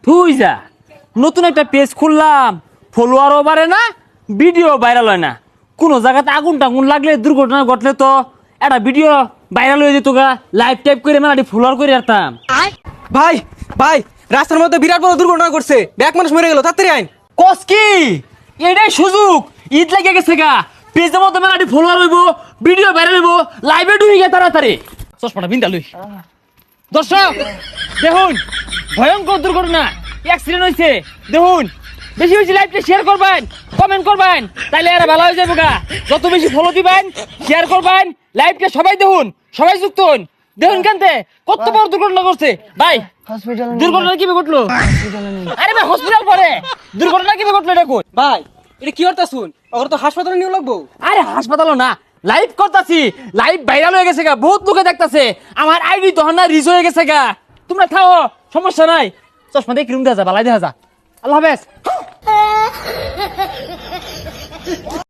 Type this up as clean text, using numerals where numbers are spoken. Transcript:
তুই যা নতুন একটা পেজ খুললাম, ফলোয়ারও বাড়ে না, ভিডিও ভাইরাল হয় না। কোনো জায়গাতে আগুন টাগুন লাগলে, দুর্ঘটনা ঘটলে তো একটা ভিডিও ভাইরাল হয়ে যেত গা, লাইভ টাইপ করে মানে ফলোয়ার করে রাখতাম। ভাই ভাই, রাস্তার মধ্যে বিরাট বড় দুর্ঘটনা করছে, ব্যাক মানুষ মরে গেল, তাড়াতাড়ি আইন। কস কি এটাই সুযোগ, ঈদ লাগে গেছে গা, পেজের মধ্যে মানে ফলোয়ার হইব, ভিডিও ভাইরাল হইব, লাইভে ঢুকে গে তাড়াতাড়ি। চশমাটা বিন্দা লই। দর্শক দেখুন, ভয়ঙ্কর দুর্ঘটনা, অ্যাক্সিডেন্ট হয়েছে। দেখুন, বেশি বেশি লাইভটা শেয়ার করবেন, কমেন্ট করবেন, তাইলে এরা ভালো হয়ে যাবে গা। যত বেশি ফলো দিবেন, শেয়ার করবেন, লাইভটা সবাই দেখুন, সবাই যুক্ত হন। দেখুন কেনতে কত বড় দুর্ঘটনা করছে ভাই। দুর্ঘটনা কিভাবে ঘটলো? আরে ভাই হসপিটাল পরে দুর্ঘটনা কিভাবে ঘটলো এটা কই? ভাই এটা কি করতা শুন, ওর তো হাসপাতালে নিয়ে লাগবো। আরে হাসপাতালও না, লাইভ করতাছি, লাইভ ভাইরাল হয়ে গেছে গা, বহুত লোকে দেখতাছে, আমার আইডি তখন না রিচ হয়ে গেছে গা। তোমরা থাও, সমস্যা নাই। চশমা দিয়ে ক্রিম দেখা যা, বালাই দেখা যা। আল্লাহ হাফেজ।